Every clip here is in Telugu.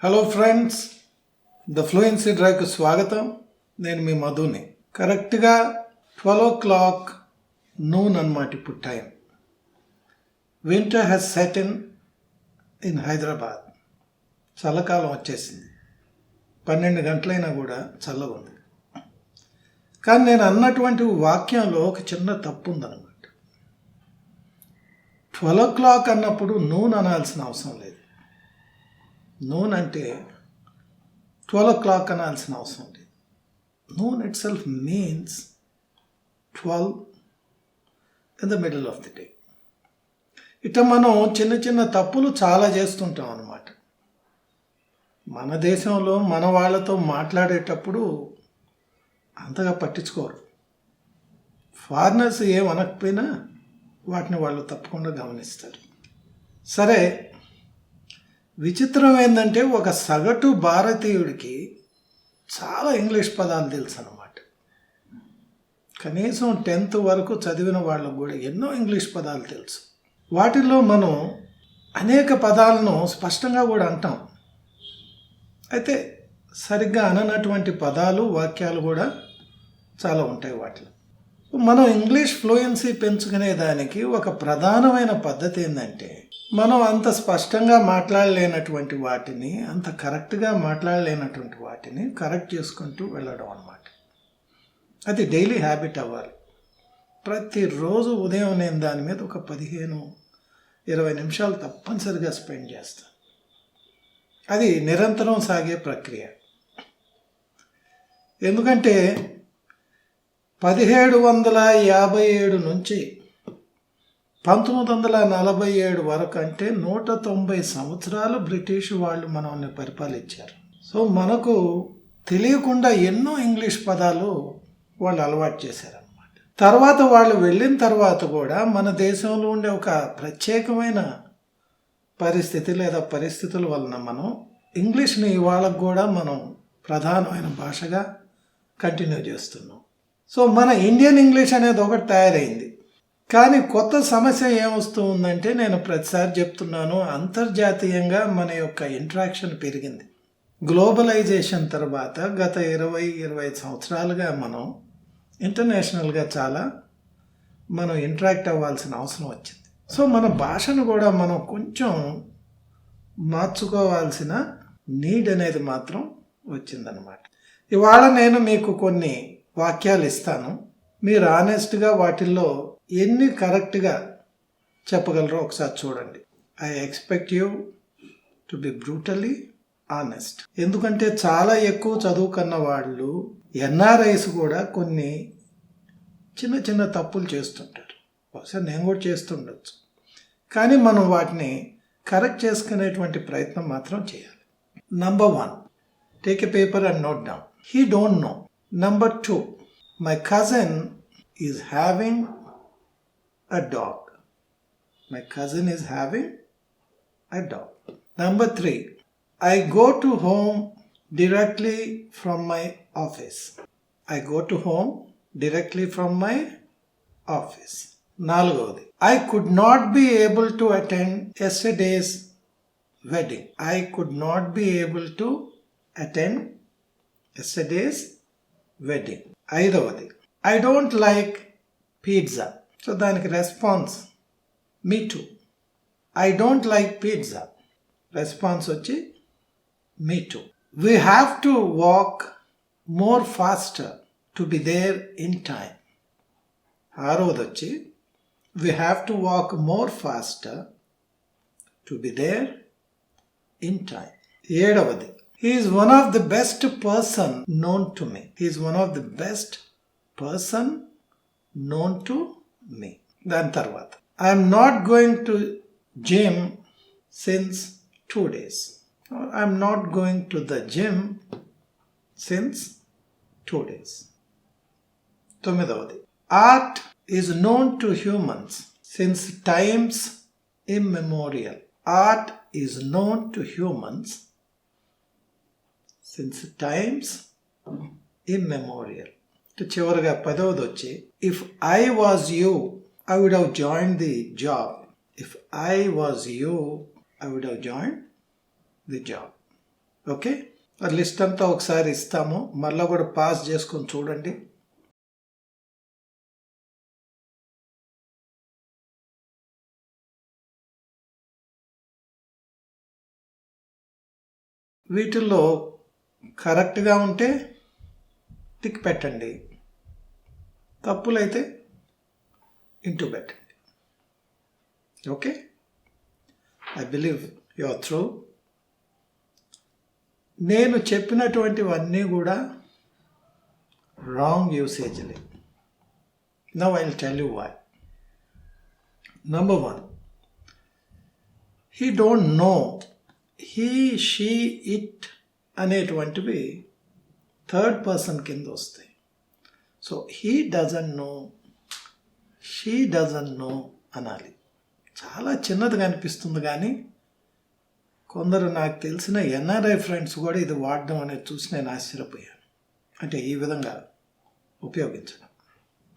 హలో ఫ్రెండ్స్, ద ఫ్లూయెన్సీ డ్రైవ్కి స్వాగతం. నేను మీ మధుని. కరెక్ట్గా 12 o'clock నూన్ అన్నమాట ఇప్పుడు time. Winter has set in Hyderabad. చల్లకాలం వచ్చేసింది. 12 గంటలైనా కూడా చల్లగా ఉంది. కానీ నేను అన్నటువంటి వాక్యంలో ఒక చిన్న తప్పు ఉందన్నమాట. 12 o'clock అన్నప్పుడు నూన్ అనాల్సిన అవసరం లేదు. నూన్ అంటే 12 o'clock అనాల్సిన అవసరం లేదు. Noon it self means 12 in the middle of the day. ఇట్లా మనం చిన్న చిన్న తప్పులు చాలా చేస్తుంటాం అన్నమాట. మన దేశంలో మన వాళ్ళతో మాట్లాడేటప్పుడు అంతగా పట్టించుకోరు. ఫారినర్స్ ఏమనకపోయినా వాటిని వాళ్ళు తప్పకుండా గమనిస్తారు. సరే, విచిత్రం ఏంటంటే ఒక సగటు భారతీయుడికి చాలా ఇంగ్లీష్ పదాలు తెలుసు అన్నమాట. కనీసం 10th వరకు చదివిన వాళ్ళకు కూడా ఎన్నో ఇంగ్లీష్ పదాలు తెలుసు. వాటిల్లో మనం అనేక పదాలను స్పష్టంగా కూడా అంటాం. అయితే సరిగ్గా అననటువంటి పదాలు, వాక్యాలు కూడా చాలా ఉంటాయి వాటిలో. మనం ఇంగ్లీష్ ఫ్లూయెన్సీ పెంచుకునే దానికి ఒక ప్రధానమైన పద్ధతి ఏంటంటే, మనం అంత స్పష్టంగా మాట్లాడలేనటువంటి వాటిని, అంత కరెక్ట్గా మాట్లాడలేనటువంటి వాటిని కరెక్ట్ చేసుకుంటూ వెళ్ళడం అన్నమాట. అది డైలీ హ్యాబిట్ అవ్వాలి. ప్రతిరోజు ఉదయం నేను దాని మీద ఒక 15-20 నిమిషాలు తప్పనిసరిగా స్పెండ్ చేస్తాను. అది నిరంతరం సాగే ప్రక్రియ. ఎందుకంటే 1757 నుంచి 1947 వరకు, అంటే 190 సంవత్సరాలు బ్రిటిష్ వాళ్ళు మనల్ని పరిపాలించారు. సో మనకు తెలియకుండా ఎన్నో ఇంగ్లీష్ పదాలు వాళ్ళు అలవాటు చేశారన్నమాట. తర్వాత వాళ్ళు వెళ్ళిన తర్వాత కూడా మన దేశంలో ఉండే ఒక ప్రత్యేకమైన పరిస్థితి లేదా పరిస్థితుల వలన మనం ఇంగ్లీష్ని ఇవాళకు కూడా మనం ప్రధానమైన భాషగా కంటిన్యూ చేస్తున్నాం. సో మన ఇండియన్ ఇంగ్లీష్ అనేది ఒకటి తయారైంది. కానీ కొత్త సమస్య ఏమొస్తూ ఉందంటే, నేను ప్రతిసారి చెప్తున్నాను, అంతర్జాతీయంగా మన యొక్క ఇంట్రాక్షన్ పెరిగింది. గ్లోబలైజేషన్ తర్వాత గత 20-25 సంవత్సరాలుగా మనం ఇంటర్నేషనల్గా చాలా మనం ఇంటరాక్ట్ అవ్వాల్సిన అవసరం వచ్చింది. సో మన భాషను కూడా మనం కొంచెం మార్చుకోవాల్సిన నీడ్ అనేది మాత్రం వచ్చిందనమాట. ఇవాళ నేను మీకు కొన్ని వాక్యాలు ఇస్తాను. మీరు ఆనెస్ట్గా వాటిల్లో ఎన్ని కరెక్ట్గా చెప్పగలరో ఒకసారి చూడండి. I expect you to be brutally honest. ఎందుకంటే చాలా ఎక్కువ చదువుకున్న వాళ్ళు, ఎన్ఆర్ఐస్ కూడా కొన్ని చిన్న చిన్న తప్పులు చేస్తుంటారు. బహుశా నేను కూడా చేస్తుండొచ్చు. కానీ మనం వాటిని కరెక్ట్ చేసుకునేటువంటి ప్రయత్నం మాత్రం చేయాలి. Number 1, take a paper and note down. He don't know. Number 2, my cousin is having a dog. My cousin is having a dog. Number 3, I go to home directly from my office. I go to home directly from my office. 4, I could not be able to attend yesterday's wedding. I could not be able to attend yesterday's wedding. 5, I don't like pizza. So దానికి response me too. I don't like pizza. Response వచ్చి me too. We have to walk more faster to be there in time. 6 వచ్చి we have to walk more faster to be there in time. 7, he is one of the best person known to me. He is one of the best person known to me. దాని తర్వాత I am not going to gym since 2 days. I am not going to the gym since 2 days. 9, art is known to humans since times immemorial. Art is known to humans since times immemorial. చివరిగా 10 వచ్చి if I was you, I would have joined the job. If I was you, I would have joined the job. Okay, ఆ లిస్ట్ అంతా ఒకసారి ఇస్తాము, మళ్ళీ కూడా పాస్ చేసుకొని చూడండి. వీటిల్లో కరెక్ట్గా ఉంటే టిక్ పెట్టండి, తప్పులైతే ఇంటూ పెట్టండి. Okay, I believe you are through. నేను చెప్పినటువంటివన్నీ కూడా రాంగ్ యూసేజ్లే. Now I will tell you why. Number 1, he don't know. He, she, it అనేటువంటివి థర్డ్ పర్సన్ కింద వస్తాయి. So he doesn't know, she doesn't know అనాలి. చాలా చిన్నదిగా అనిపిస్తుంది, కానీ కొందరు నాకు తెలిసిన ఎన్ఆర్ఐ ఫ్రెండ్స్ కూడా ఇది వాడడం అనేది చూసి నేను ఆశ్చర్యపోయాను. అంటే ఈ విధంగా ఉపయోగించడం.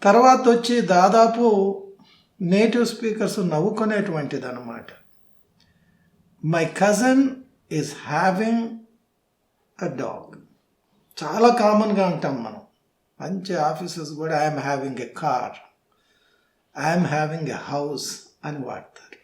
తర్వాత వచ్చి దాదాపు నేటివ్ స్పీకర్స్ నవ్వుకునేటువంటిది అన్నమాట. My cousin is having a dog. చాలా కామన్గా అంటాం మనం. మంచి ఆఫీసర్స్ కూడా I'm having a car, I'm having a house అని వాడతారు.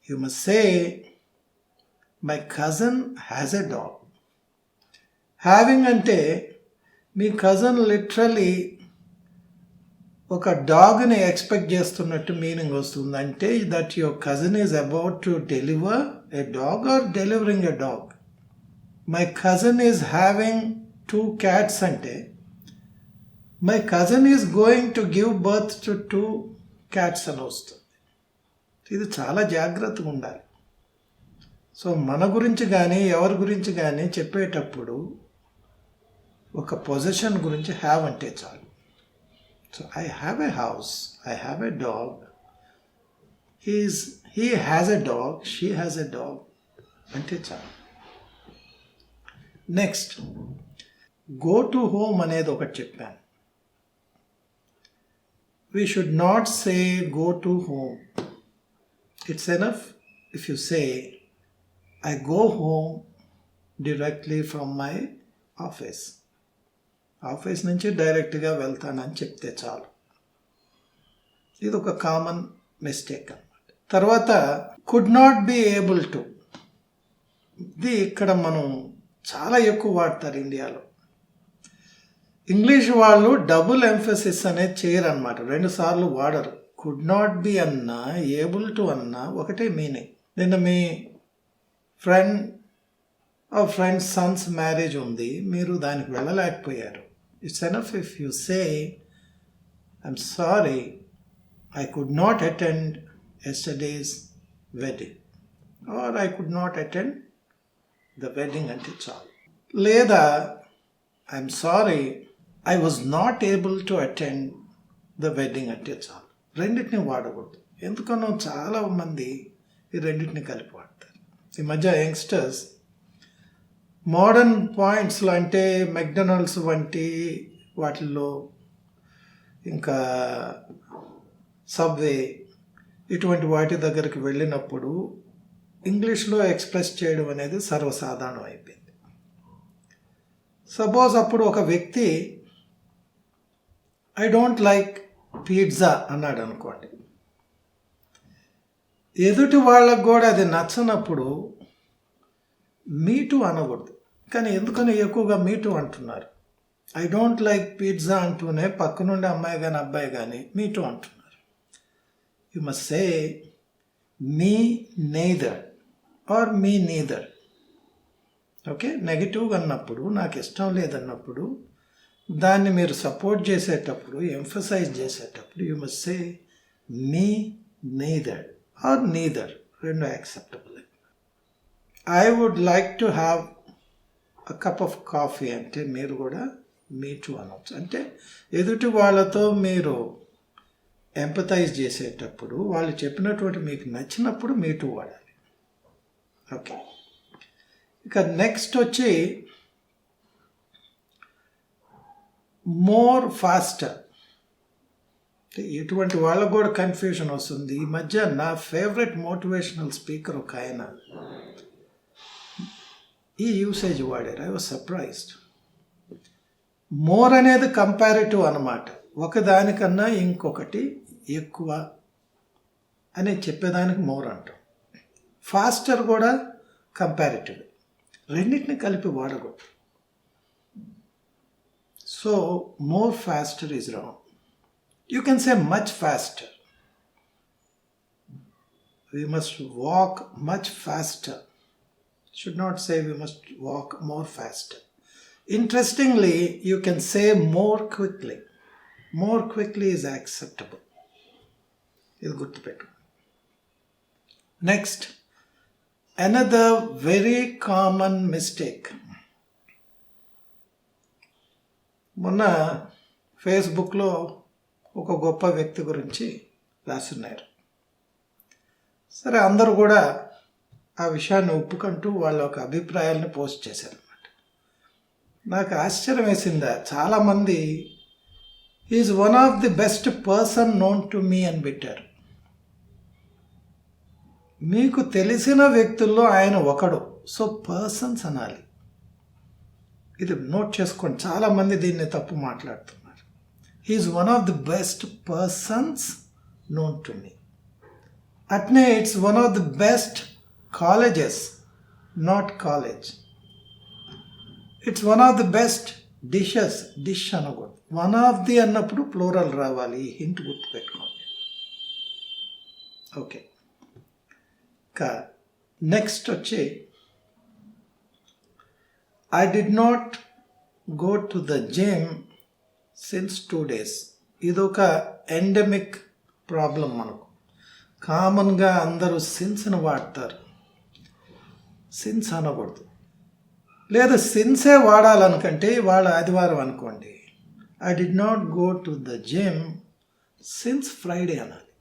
You must say my cousin has a dog. Having అంటే మీ కజన్ లిటరలీ ఒక డాగ్ని ఎక్స్పెక్ట్ చేస్తున్నట్టు మీనింగ్ వస్తుంది. అంటే that your cousin is about to deliver a dog or delivering a dog. My cousin is having 2 cats అంటే my cousin is going to give birth to 2 cats అని వస్తుంది. ఇది చాలా జాగ్రత్తగా ఉండాలి. సో మన గురించి కానీ ఎవరి గురించి కానీ చెప్పేటప్పుడు ఒక పొజిషన్ గురించి హ్యావ్ అంటే చాలు. So I have a house, I have a dog, he has a dog, she has a dog అంటే చాలు. నెక్స్ట్, గో టు హోమ్ అనేది ఒకటి చెప్పాను. We should not say go to home. It's enough if you say I go home directly from my office. Office నుంచి డైరెక్ట్గా వెళ్తానని చెప్తే చాలు. ఇది ఒక కామన్ మిస్టేక్ అన్నమాట. తర్వాత could not be able to. ఇది ఇక్కడ మనం చాలా ఎక్కువ వాడతారు ఇండియాలో. ఇంగ్లీష్ వాళ్ళు డబుల్ ఎంఫసిస్ అనేది చేయరు అనమాట, 2 సార్లు వాడరు. కుడ్ నాట్ బి అన్నా ఏబుల్ టు అన్నా ఒకటే మీనింగ్. నిన్న మీ ఫ్రెండ్ సన్స్ మ్యారేజ్ ఉంది, మీరు దానికి వెళ్ళలేకపోయారు. It's enough if you say I'm sorry I could not attend yesterday's wedding or I could not attend the wedding అంటే చాలు. లేదా I'm sorry I was not able to attend the wedding అంటే చాలు. రెండింటిని వాడకూడదు. ఎందుకనో చాలా మంది ఈ రెండింటిని కలిపి వాడతారు. ఈ మధ్య యంగ్స్టర్స్ మోడర్న్ పాయింట్స్లో అంటే మెక్డొనాల్డ్స్ వంటి వాటిల్లో, ఇంకా సబ్వే ఇటువంటి వాటి దగ్గరికి వెళ్ళినప్పుడు ఇంగ్లీష్లో ఎక్స్ప్రెస్ చేయడం అనేది సర్వసాధారణం అయిపోయింది. సపోజ్ అప్పుడు ఒక వ్యక్తి ఐ డోంట్ లైక్ పిజ్జా అన్నాడు అనుకోండి, ఎదుటి వాళ్ళకు కూడా అది నచ్చనప్పుడు మీటు అనకూడదు. కానీ ఎందుకని ఎక్కువగా మీటు అంటున్నారు. ఐ డోంట్ లైక్ పిజ్జా అంటూనే పక్క నుండి అమ్మాయి కానీ అబ్బాయి కానీ మీటు అంటున్నారు. You must say me neither or me neither. Okay, నెగిటివ్గా అన్నప్పుడు, నాకు ఇష్టం లేదన్నప్పుడు, దాన్ని మీరు సపోర్ట్ చేసేటప్పుడు, ఎంఫసైజ్ చేసేటప్పుడు you must say me neither or neither, 2 acceptable. I would like to have a cup of coffee అంటే మీరు కూడా మీటు అనవచ్చు. అంటే ఎదుటి వాళ్ళతో మీరు ఎంపథైజ్ చేసేటప్పుడు, వాళ్ళు చెప్పినటువంటి మీకు నచ్చినప్పుడు మీటు వాడాలి. ఓకే, ఇక నెక్స్ట్ వచ్చి మోర్ ఫాస్టర్. ఇటువంటి వాళ్ళకు కూడా కన్ఫ్యూజన్ వస్తుంది. ఈ మధ్య నా ఫేవరెట్ మోటివేషనల్ స్పీకర్ ఒక ఆయన ఈ యూసేజ్ వాడారు. I was surprised. మోర్ అనేది కంపారిటివ్ అన్నమాట. ఒకదానికన్నా ఇంకొకటి ఎక్కువ అని చెప్పేదానికి మోర్ అంటాం. ఫాస్టర్ కూడా కంపారిటివ్. రెండింటిని కలిపి వాడకూడదు. So more faster is wrong. You can say much faster. We must walk much faster. Should not say we must walk more faster. Interestingly, you can say more quickly. More quickly is acceptable. ఇది గుర్తుపెట్టు. Next, another very common mistake. మొన్న ఫేస్బుక్లో ఒక గొప్ప వ్యక్తి గురించి రాస్తున్నారు. సరే, అందరూ కూడా ఆ విషయాన్ని ఒప్పుకుంటూ వాళ్ళ ఒక అభిప్రాయాలను పోస్ట్ చేశారన్నమాట. నాకు ఆశ్చర్యం వేసిందా, చాలామంది is one of the best person known to me అని పెట్టారు. మీకు తెలిసిన వ్యక్తుల్లో ఆయన ఒకడు. సో పర్సన్స్ అనాలి. ఇది నోట్ చేసుకోండి, చాలామంది దీన్ని తప్పు మాట్లాడుతున్నారు. He is one of the best persons known to me. అట్నే it's one of the best colleges, not college. It's one of the best dishes, dish అనకూడదు. వన్ ఆఫ్ ది అన్నప్పుడు ప్లూరల్ రావాలి. ఈ హింట్ గుర్తుపెట్టుకోండి. ఓకే, ఇంకా నెక్స్ట్ వచ్చి I did not go to the gym since 2 days. ఇదొక ఎండమిక్ ప్రాబ్లం మనకు. కామన్గా అందరూ సిన్స్ని వాడతారు. సిన్స్ అనకూడదు. లేదా సిన్సే వాడాలనుకంటే వాళ్ళ ఆదివారం అనుకోండి. I did not go to the gym since Friday అనాలి.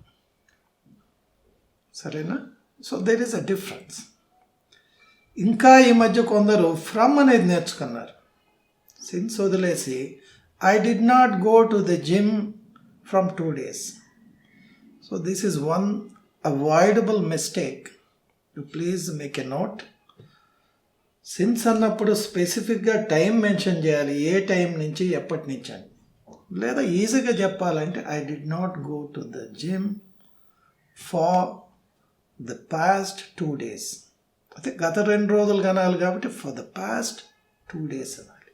సరేనా? So there is a difference. ఇంకా ఈ మధ్య కొందరు ఫ్రమ్ అనేది నేర్చుకున్నారు. సిన్స్ వదిలేసి I did not go to the gym from 2 days. So this is one avoidable mistake. You please make a note. Since అన్నప్పుడు స్పెసిఫిక్గా టైం మెన్షన్ చేయాలి. ఏ టైం నుంచి ఎప్పటి నుంచి అని. లేదా ఈజీగా చెప్పాలంటే I did not go to the gym for the past 2 days. అయితే గత 2 రోజులు కనాలి కాబట్టి ఫర్ ద పాస్ట్ 2 days అనాలి.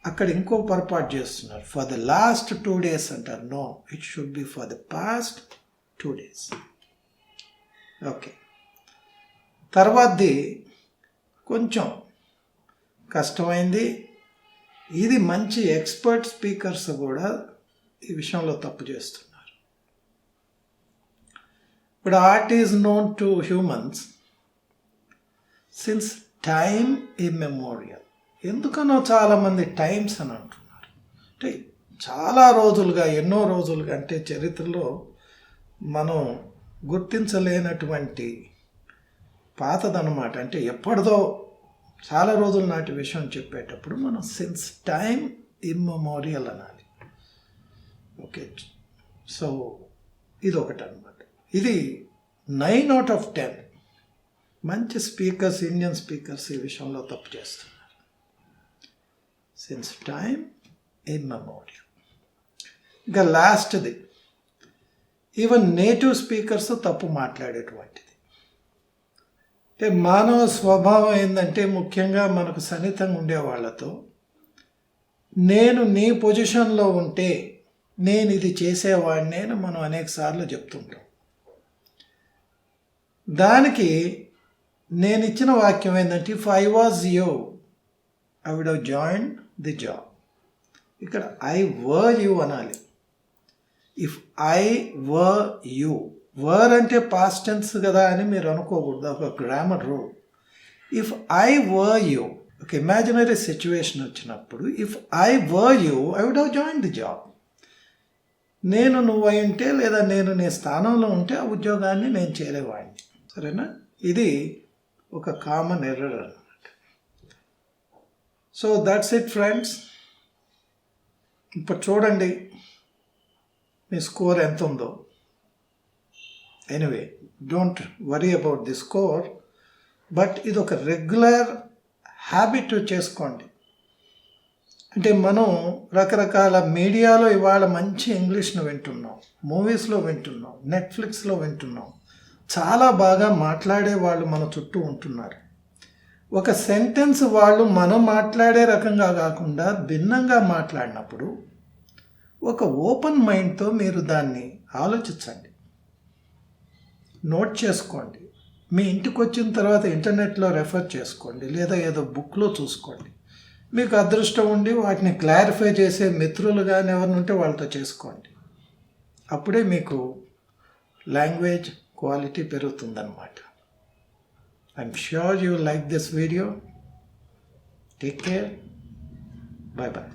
అక్కడ ఇంకో పొరపాటు చేస్తున్నారు. ఫర్ ద లాస్ట్ 2 days అంటారు. No, it should be for the past 2 days. Okay, తర్వాతది కొంచెం కష్టమైంది. ఇది మంచి ఎక్స్పర్ట్ స్పీకర్స్ కూడా ఈ విషయంలో తప్పు చేస్తున్నారు. ఇప్పుడు art is known to humans since time immemorial. ఎందుకనో చాలామంది టైమ్స్ అని అంటున్నారు. అంటే చాలా రోజులుగా, ఎన్నో రోజులుగా, అంటే చరిత్రలో మనం గుర్తించలేనటువంటి పాతదనమాట. అంటే ఎప్పటిదో చాలా రోజుల నాటి విషయం చెప్పేటప్పుడు మనం సిన్స్ టైమ్ ఇమ్మెమోరియల్ అనాలి. ఓకే, సో ఇది ఒకటి అనమాట. ఇది 9 out of 10 మంచి స్పీకర్స్, ఇండియన్ స్పీకర్స్ ఈ విషయంలో తప్పు చేస్తున్నారు. Since time immemorial. ఇంకా లాస్ట్ది, ఈవెన్ నేటివ్ స్పీకర్స్ తప్పు మాట్లాడేటువంటిది. అంటే మానవ స్వభావం ఏంటంటే, ముఖ్యంగా మనకు సన్నిహితంగా ఉండే వాళ్ళతో నేను నీ పొజిషన్లో ఉంటే నేను ఇది చేసేవాడిని అని మనం అనేక సార్లు చెప్తుంటాం. దానికి నేను ఇచ్చిన వాక్యం ఏంటంటే, if I was you I would have joined the job. ఇక్కడ ఐ వర్ యూ అనాలి. If I were you, were అంటే పాస్ట్ టెన్స్ కదా అని మీరు అనుకోకూడదు. ఒక grammar rule. If I were you, ఒక ఇమాజినరీ సిచ్యువేషన్ వచ్చినప్పుడు if I were you I would have joined the job. నేను నువ్వు అయి ఉంటే, లేదా నేను నీ స్థానంలో ఉంటే ఆ ఉద్యోగాన్ని నేను చేరేవాడిని. సరేనా? ఇది ఒక కామన్ ఎర్రర్ అన్నమాట. So that's it friends. ఇప్పుడు చూడండి మీ స్కోర్ ఎంత ఉందో. Anyway, don't worry about the score. But ఇది ఒక రెగ్యులర్ హ్యాబిట్ చేసుకోండి. అంటే మనం రకరకాల మీడియాలో ఇవాళ మంచి ఇంగ్లీష్ను వింటున్నాం, మూవీస్లో వింటున్నాం, నెట్ఫ్లిక్స్లో వింటున్నాం. చాలా బాగా మాట్లాడే వాళ్ళు మన చుట్టూ ఉంటున్నారు. ఒక సెంటెన్స్ వాళ్ళు మనం మాట్లాడే రకంగా కాకుండా భిన్నంగా మాట్లాడినప్పుడు ఒక ఓపెన్ మైండ్తో మీరు దాన్ని ఆలోచించండి, నోట్ చేసుకోండి. మీ ఇంటికి వచ్చిన తర్వాత ఇంటర్నెట్లో రెఫర్ చేసుకోండి, లేదా ఏదో బుక్లో చూసుకోండి. మీకు అదృష్టం ఉండి వాటిని క్లారిఫై చేసే మిత్రులు కానీ ఎవరిని ఉంటే వాళ్ళతో చేసుకోండి. అప్పుడే మీకు లాంగ్వేజ్ క్వాలిటీ పెరుగుతుందన్నమాట. I'm sure you like this video. Take care. Bye bye.